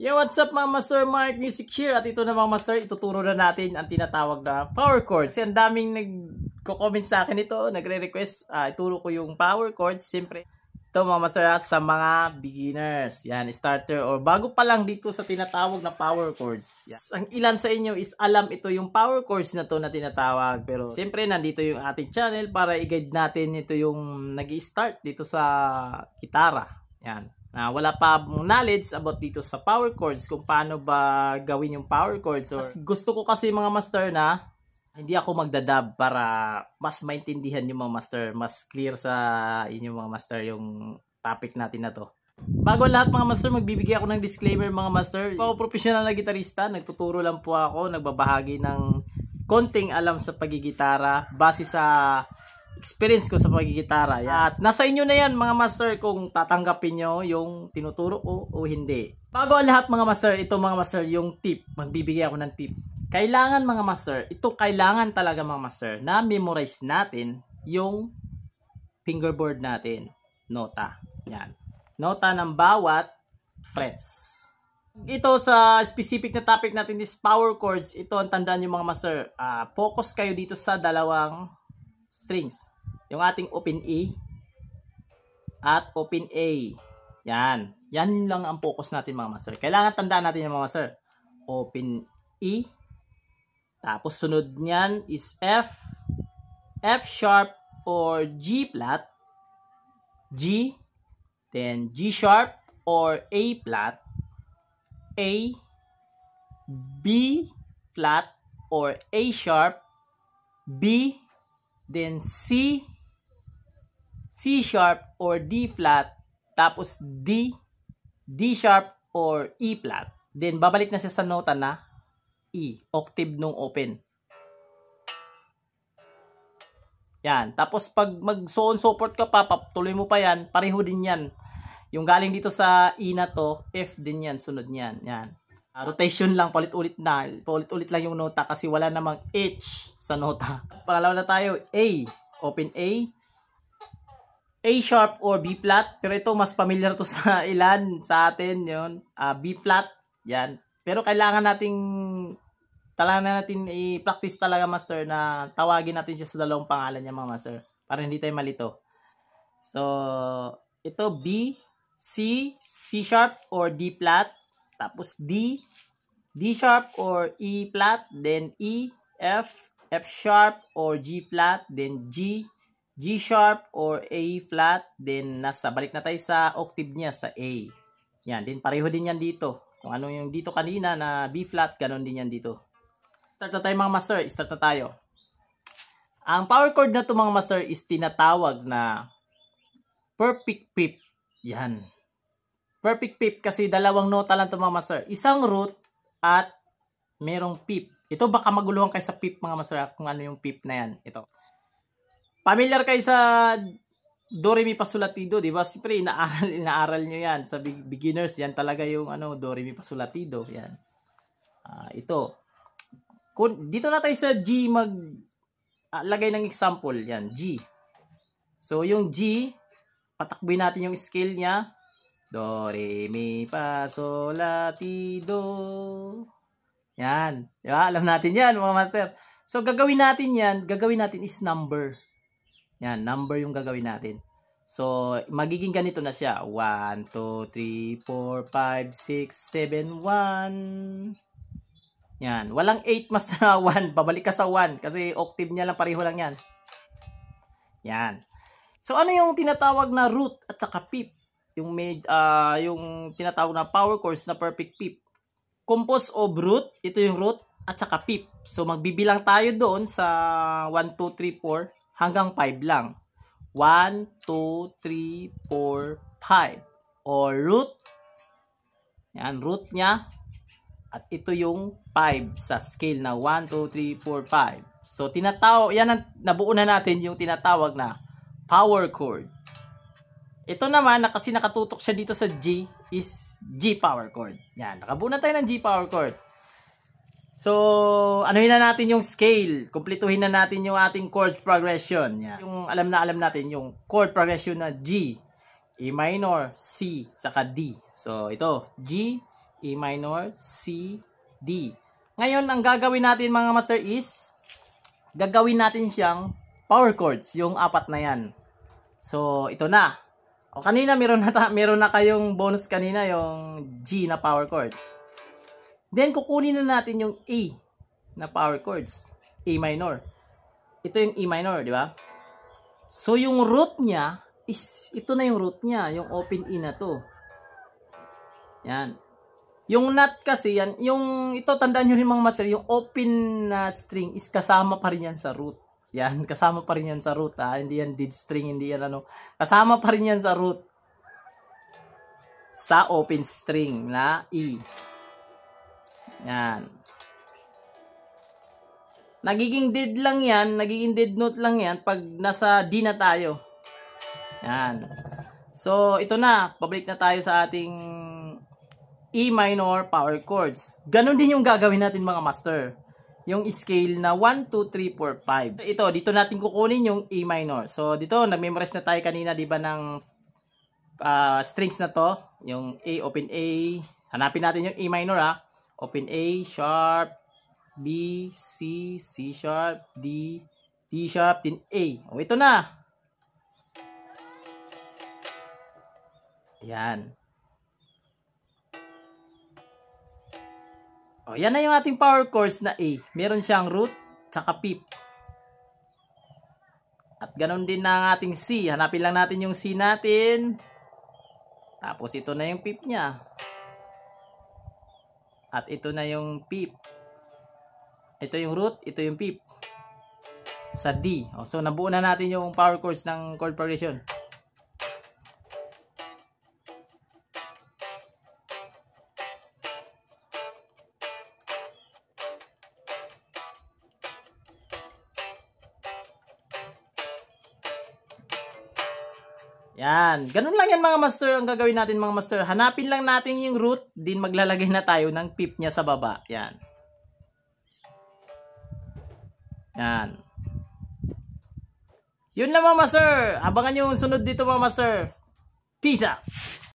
Yo, what's up mga master, Mark Music here. At ito na mga master, ituturo na natin ang tinatawag na power chords. Kasi ang daming nagko-comment sa akin ito, nagre-request, ituro ko yung power chords. Siyempre, ito mga master sa mga beginners. Yan, starter or bago pa lang dito sa tinatawag na power chords. Yan. Ang ilan sa inyo is alam ito yung power chords na to na tinatawag. Pero siyempre, nandito yung ating channel para i-guide natin ito yung nag-i-start dito sa gitara. Yan. Wala pa knowledge about dito sa power chords kung paano ba gawin yung power chords. Or gusto ko kasi mga master na hindi ako magdadab para mas maintindihan yung mga master, mas clear sa inyo mga master yung topic natin na to. Bago lahat mga master, magbibigay ako ng disclaimer mga master. Ako professional na gitarista, nagtuturo lang po ako, nagbabahagi ng konting alam sa pagigitara base sa experience ko sa pagigitara. At nasa inyo na yan mga master kung tatanggapin nyo yung tinuturo ko o hindi. Bago ang lahat mga master, ito mga master yung tip. Magbibigay ako ng tip. Kailangan mga master, ito kailangan talaga mga master na memorize natin yung fingerboard natin. Nota. Yan. Nota ng bawat frets. Ito sa specific na topic natin is power chords. Ito ang tandaan nyo mga master. Focus kayo dito sa dalawang strings. Yung ating open E at open A. Yan. Yan lang ang focus natin mga master. Kailangan tandaan natin yung mga master. Open E. Tapos sunod niyan is F. F sharp or G flat. G. Then G sharp or A flat. A. B flat or A sharp. B. Then C. C sharp or D flat, tapos D, D sharp or E flat. Then babalik na siya sa nota na E, octave nung open. Yan, tapos pag mag-so on support ka pa, tuloy mo pa yan, pareho din yan. Yung galing dito sa E na to, F din yan, sunod niyan. Yan. Rotation lang, paulit-ulit na. Paulit-ulit lang yung nota kasi wala namang H sa nota. Pangalawa na tayo, A, open A. A sharp or B flat, pero ito mas familiar to sa ilan sa atin yon. B flat, yan. Pero kailangan natin i-practice talaga master na tawagin natin siya sa dalawang pangalan niya mga master para hindi tayo malito. So, ito B, C, C sharp or D flat, tapos D, D sharp or E flat, then E, F, F sharp or G flat, then G, G sharp or A flat, then balik na tayo sa octave niya sa A. Yan, din pareho din yan dito. Kung ano yung dito kanina na B flat, ganon din yan dito. Start na tayo mga master, start na tayo. Ang power chord na to mga master is tinatawag na perfect fifth. Yan. Perfect fifth kasi dalawang nota lang to mga master. Isang root at merong fifth. Ito baka maguluhan kayo sa fifth mga master kung ano yung fifth na yan. Ito. Familiar kayo sa Do, Re, Mi, Fa, Sol, La, Ti, Do, di ba? Siyempre, inaaral nyo yan. Sa beginners, yan talaga yung Do, Re, Mi, Fa, Sol, La, Ti, Do. Yan. Ito. Dito na tayo sa G lagay ng example. Yan, G. So, yung G, patakbuhin natin yung scale niya. Do, Re, Mi, Fa, Sol, La, Ti, Do. Yan. Diba? Alam natin yan, mga master. So, gagawin natin is number. Yan, number yung gagawin natin. So, magiging ganito na siya. 1, 2, 3, 4, 5, 6, 7, 1. Yan. Walang 8 mas na 1. Pabalik ka sa 1. Kasi octave niya lang, pareho lang yan. Yan. So, ano yung tinatawag na root at saka fifth? Yung tinatawag na power chords na perfect fifth. Composed of root. Ito yung root at saka fifth. So, magbibilang tayo doon sa 1, 2, 3, 4. Hanggang 5 lang. 1, 2, 3, 4, 5. Or root. Yan, root niya. At ito yung 5 sa scale na 1, 2, 3, 4, 5. So, yan ang nabuo na natin yung tinatawag na power chord. Ito naman, kasi nakatutok siya dito sa G, is G power chord. Yan, nakabuo na tayo ng G power chord. So, anuhin na natin yung scale. Kumpletuhin na natin yung ating chord progression. Yan. Yung alam natin yung chord progression na G, E minor, C, tsaka D. So, ito, G, A minor, C, D. Ngayon, ang gagawin natin mga master is, gagawin natin siyang power chords, yung apat na yan. So, ito na. O kanina, meron na kayong bonus kanina, yung G na power chord. Then, kukunin na natin yung A na power chords. A minor. Ito yung E minor, di ba? So, yung root niya is, ito na yung root niya, yung open E na to. Yan. Yung nut kasi, yan, yung, ito, tandaan nyo rin mga master, yung open na string is kasama pa rin yan sa root. Yan, kasama pa rin yan sa root, ha? Hindi yan dead string, hindi yan ano. Kasama pa rin yan sa root. Sa open string na E. Yan. Nagiging dead lang yan, nagiging dead note lang yan pag nasa D na tayo. Yan. So, ito na. Pabalik na tayo sa ating E minor power chords. Ganon din yung gagawin natin mga master. Yung scale na 1, 2, 3, 4, 5. Ito, dito natin kukunin yung E minor. So, dito, nag-memorize na tayo kanina, di ba, ng strings na to. Yung A, open A. Hanapin natin yung E minor, ha. Open A, sharp, B, C, C sharp, D, D sharp, then A. O, ito na. Ayan. O, yan na yung ating power chords na A. Meron siyang root, tsaka fifth. At ganon din na ang ating C. Hanapin lang natin yung C natin. Tapos ito na yung fifth niya. At ito na yung fifth. Ito yung root, ito yung fifth. Sa D. O, so, nabuo na natin yung power chords ng chord progression. Yan. Ganun lang yan mga master. Ang gagawin natin mga master. Hanapin lang natin yung root. Din maglalagay na tayo ng fifth niya sa baba. Yan. Yan. Yun lang mga master. Abangan yung sunod dito mga master. Peace out.